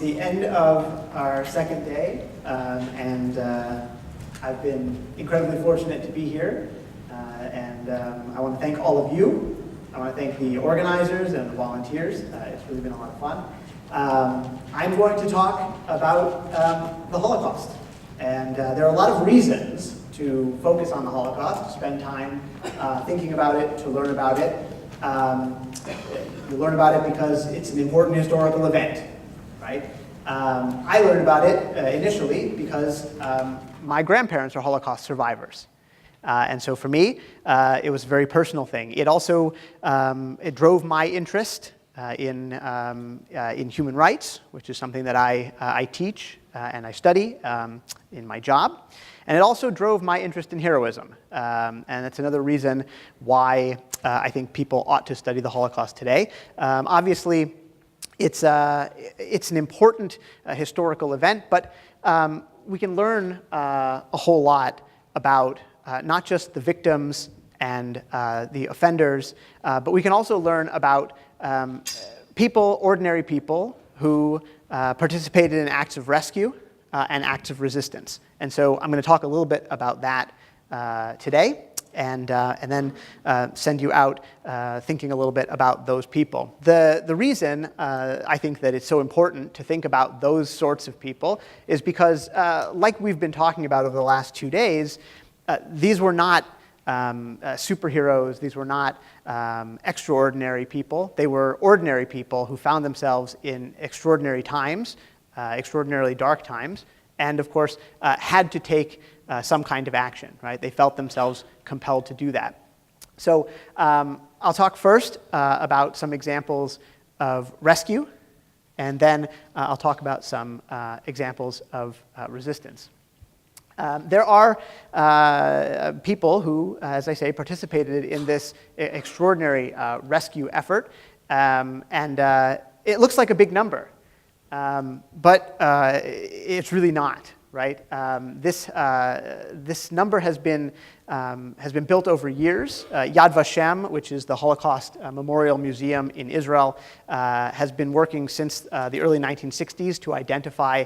the end of our second day, and I've been incredibly fortunate to be here. I want to thank all of you. I want to thank the organizers and the volunteers. It's really been a lot of fun. I'm going to talk about the Holocaust. And there are a lot of reasons to focus on the Holocaust, to spend time thinking about it, to learn about it. You learn about it because it's an important historical event, right? I learned about it initially because my grandparents are Holocaust survivors. And so for me, it was a very personal thing. It also it drove my interest in human rights, which is something that I teach and I study in my job. And it also drove my interest in heroism. And that's another reason why I think people ought to study the Holocaust today. Obviously, it's an important historical event, but we can learn a whole lot about not just the victims and the offenders, but we can also learn about people, ordinary people, who participated in acts of rescue and acts of resistance. And so I'm going to talk a little bit about that today, and then send you out thinking a little bit about those people. The reason I think that it's so important to think about those sorts of people is because, like we've been talking about over the last 2 days, these were not superheroes. These were not extraordinary people. They were ordinary people who found themselves in extraordinary times, extraordinarily dark times, and of course had to take some kind of action, right? They felt themselves compelled to do that. So I'll talk first about some examples of rescue, and then I'll talk about some examples of resistance. There are people who, as I say, participated in this extraordinary rescue effort, and it looks like a big number, but it's really not, right? This number has been built over years. Yad Vashem, which is the Holocaust Memorial Museum in Israel, has been working since the early 1960s to identify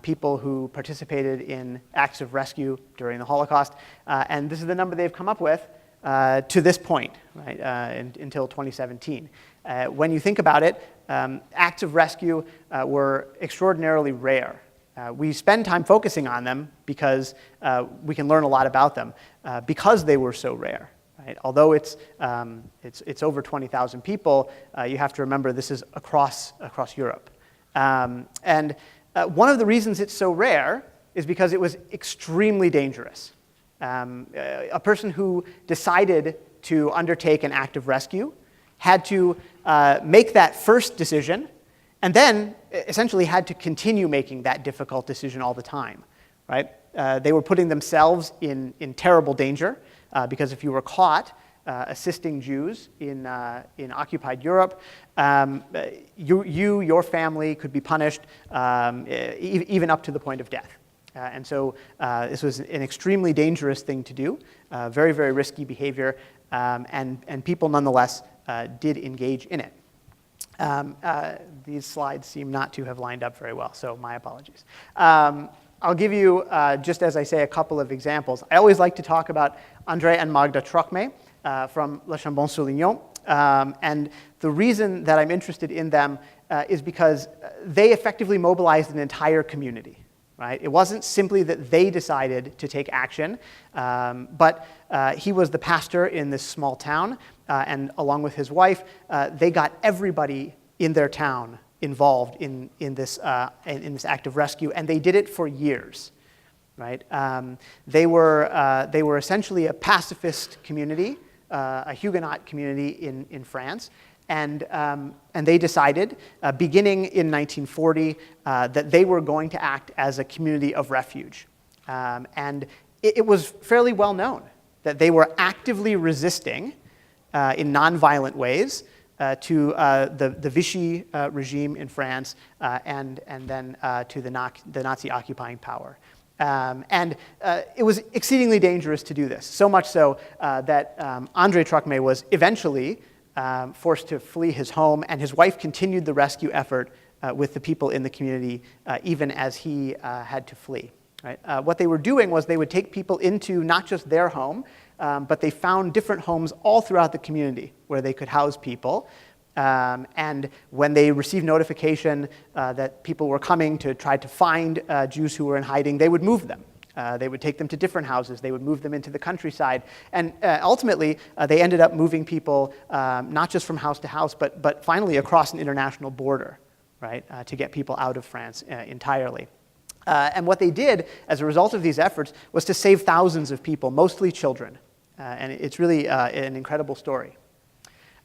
people who participated in acts of rescue during the Holocaust. And this is the number they've come up with to this point, right, until 2017. When you think about it, acts of rescue were extraordinarily rare. We spend time focusing on them because we can learn a lot about them because they were so rare. Right? Although it's over 20,000 people, you have to remember this is across Europe. And one of the reasons it's so rare is because it was extremely dangerous. A person who decided to undertake an act of rescue had to make that first decision, and then essentially had to continue making that difficult decision all the time, right? They were putting themselves in terrible danger because if you were caught assisting Jews in occupied Europe, your family could be punished even up to the point of death. And so this was an extremely dangerous thing to do, very, very risky behavior, and people nonetheless did engage in it. These slides seem not to have lined up very well, so my apologies. I'll give you, just as I say, a couple of examples. I always like to talk about André and Magda Trocmé from Le Chambon-Soulignon. And the reason that I'm interested in them is because they effectively mobilized an entire community. Right? It wasn't simply that they decided to take action, but he was the pastor in this small town, and along with his wife, they got everybody in their town involved in this act of rescue, and they did it for years. Right? They were essentially a pacifist community, a Huguenot community in France. And they decided, beginning in 1940, that they were going to act as a community of refuge. And it was fairly well known that they were actively resisting in nonviolent ways to the Vichy regime in France and then to the Nazi occupying power. And it was exceedingly dangerous to do this, so much so that André Trocmé was eventually forced to flee his home, and his wife continued the rescue effort with the people in the community, even as he had to flee. Right? What they were doing was they would take people into not just their home, but they found different homes all throughout the community where they could house people. And when they received notification that people were coming to try to find Jews who were in hiding, they would move them. They would take them to different houses. They would move them into the countryside. And ultimately, they ended up moving people not just from house to house, but finally across an international border, right, to get people out of France entirely. And what they did as a result of these efforts was to save thousands of people, mostly children. And it's really an incredible story.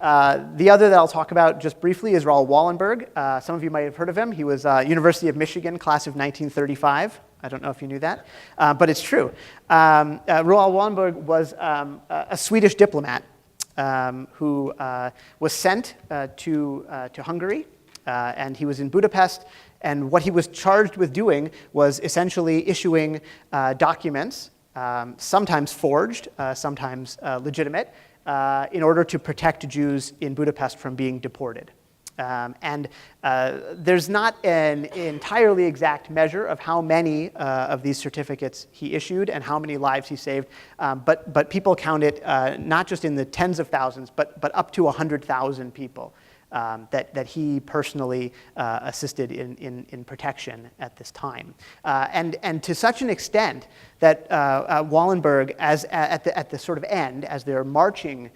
The other that I'll talk about just briefly is Raoul Wallenberg. Some of you might have heard of him. He was University of Michigan, class of 1935. I don't know if you knew that, but it's true. Raoul Wallenberg was a Swedish diplomat who was sent to Hungary, and he was in Budapest. And what he was charged with doing was essentially issuing documents, sometimes forged, sometimes legitimate, in order to protect Jews in Budapest from being deported. And there's not an entirely exact measure of how many of these certificates he issued and how many lives he saved, but people count it not just in the tens of thousands, but up to 100,000 people that he personally assisted in protection at this time. And to such an extent that Wallenberg, at the sort of end, as they're marching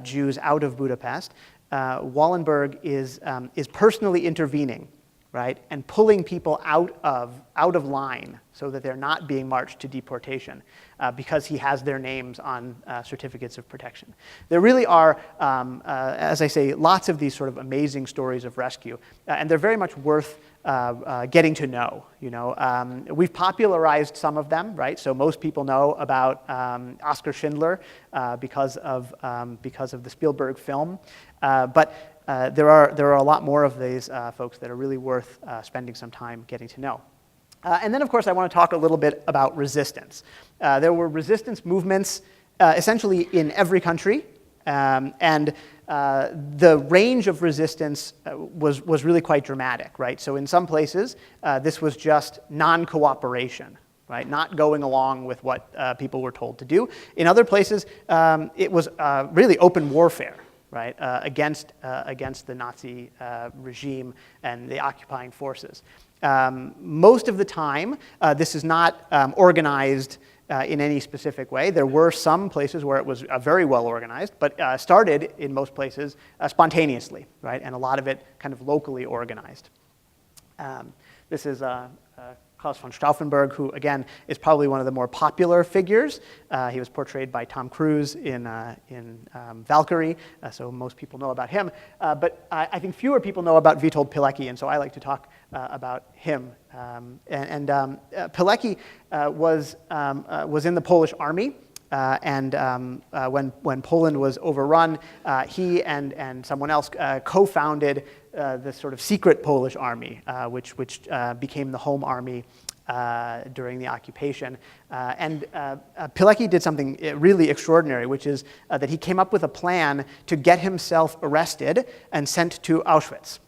Jews out of Budapest, Wallenberg is personally intervening, right, and pulling people out of line so that they're not being marched to deportation because he has their names on certificates of protection. There really are, as I say, lots of these sort of amazing stories of rescue, and they're very much worth getting to know. You know, we've popularized some of them, right? So most people know about Oskar Schindler because of the Spielberg film, but there are a lot more of these folks that are really worth spending some time getting to know. And then, of course, I want to talk a little bit about resistance. There were resistance movements essentially in every country, and the range of resistance was really quite dramatic, right? So in some places, this was just non-cooperation, right? Not going along with what people were told to do. In other places, it was really open warfare, right, against the Nazi regime and the occupying forces. Most of the time, this is not organized in any specific way. There were some places where it was very well organized, but started in most places spontaneously, right, and a lot of it kind of locally organized. This is Klaus von Stauffenberg, who, again, is probably one of the more popular figures. He was portrayed by Tom Cruise in Valkyrie, so most people know about him. But I think fewer people know about Witold Pilecki, and so I like to talk about him. Pilecki was in the Polish army. When Poland was overrun, he and someone else co-founded the sort of secret Polish army, which became the home army during the occupation. Pilecki did something really extraordinary, which is that he came up with a plan to get himself arrested and sent to Auschwitz,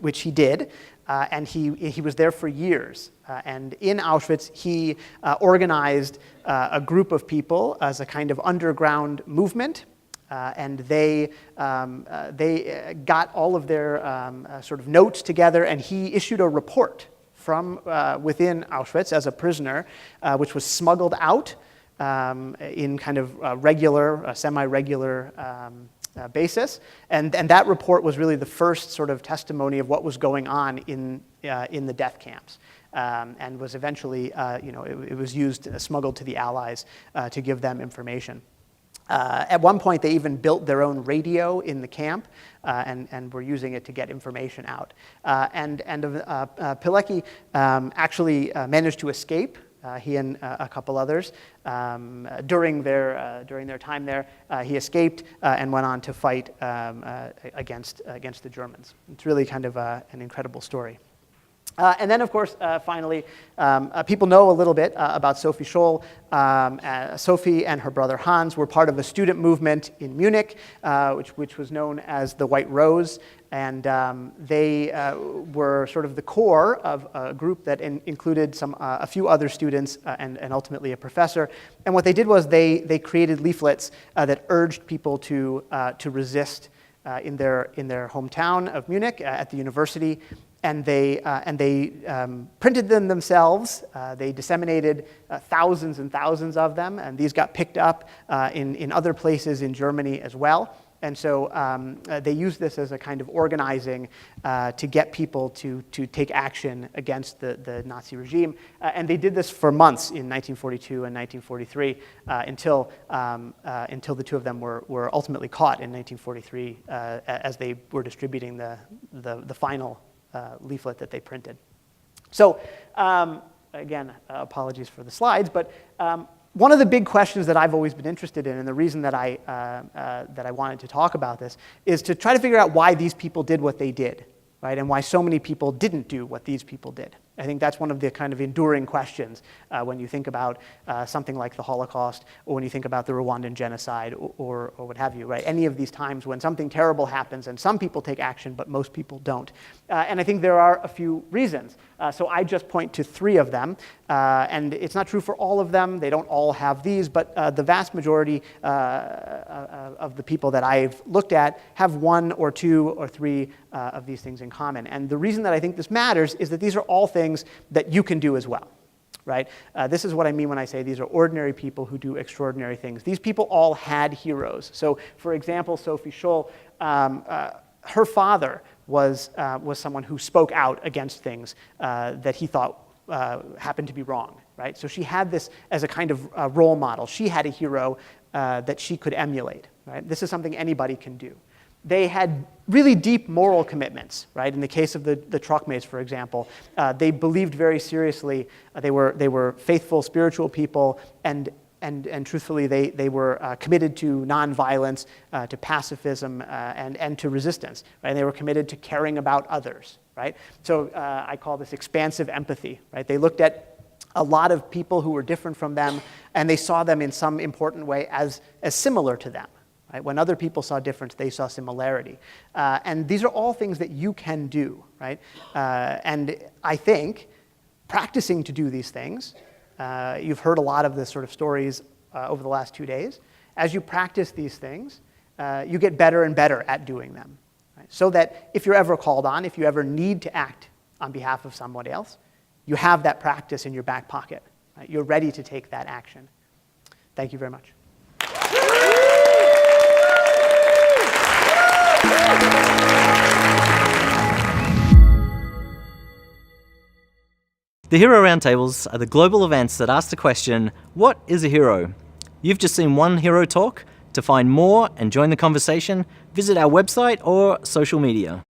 which he did. And he was there for years. And in Auschwitz, he organized a group of people as a kind of underground movement. And they got all of their sort of notes together, and he issued a report from within Auschwitz as a prisoner, which was smuggled out in kind of regular, semi-regular basis, and that report was really the first sort of testimony of what was going on in the death camps, and was eventually, it was used, smuggled to the Allies to give them information. At one point, they even built their own radio in the camp, and were using it to get information out. Pilecki actually managed to escape. He and a couple others, during their time there, he escaped and went on to fight against the Germans. It's really kind of an incredible story. And then, of course, finally, people know a little bit about Sophie Scholl. Sophie and her brother Hans were part of a student movement in Munich, which was known as the White Rose. And they were sort of the core of a group that included a few other students and ultimately a professor. And what they did was they created leaflets that urged people to resist in their hometown of Munich at the university. And they printed them themselves. They disseminated thousands and thousands of them, and these got picked up in other places in Germany as well. And so they used this as a kind of organizing to get people to take action against the Nazi regime. And they did this for months in 1942 and 1943 until the two of them were ultimately caught in 1943 as they were distributing the final leaflet that they printed. So again, apologies for the slides, but one of the big questions that I've always been interested in, and the reason that I wanted to talk about this, is to try to figure out why these people did what they did, right? And why so many people didn't do what these people did. I think that's one of the kind of enduring questions when you think about something like the Holocaust, or when you think about the Rwandan genocide, or what have you, right? Any of these times when something terrible happens and some people take action, but most people don't. And I think there are a few reasons. So I just point to 3 of them. And it's not true for all of them. They don't all have these, but the vast majority of the people that I've looked at have 1 or 2 or 3 of these things in common. And the reason that I think this matters is that these are all things that you can do as well, right? This is what I mean when I say these are ordinary people who do extraordinary things. These people all had heroes. So, for example, Sophie Scholl, her father was someone who spoke out against things that he thought happened to be wrong, right? So she had this as a kind of role model. She had a hero that she could emulate, right? This is something anybody can do. They had really deep moral commitments, right? In the case of the Truckmates, for example, they believed very seriously. They were faithful, spiritual people, and truthfully, they were committed to nonviolence, to pacifism, and to resistance. Right? And they were committed to caring about others, right? So I call this expansive empathy, right? They looked at a lot of people who were different from them, and they saw them in some important way as similar to them. Right? When other people saw difference, they saw similarity. And these are all things that you can do, right? And I think practicing to do these things, you've heard a lot of the sort of stories over the last 2 days. As you practice these things, you get better and better at doing them. Right? So that if you're ever called on, if you ever need to act on behalf of somebody else, you have that practice in your back pocket. Right? You're ready to take that action. Thank you very much. The Hero Roundtables are the global events that ask the question, what is a hero? You've just seen one hero talk. To find more and join the conversation, visit our website or social media.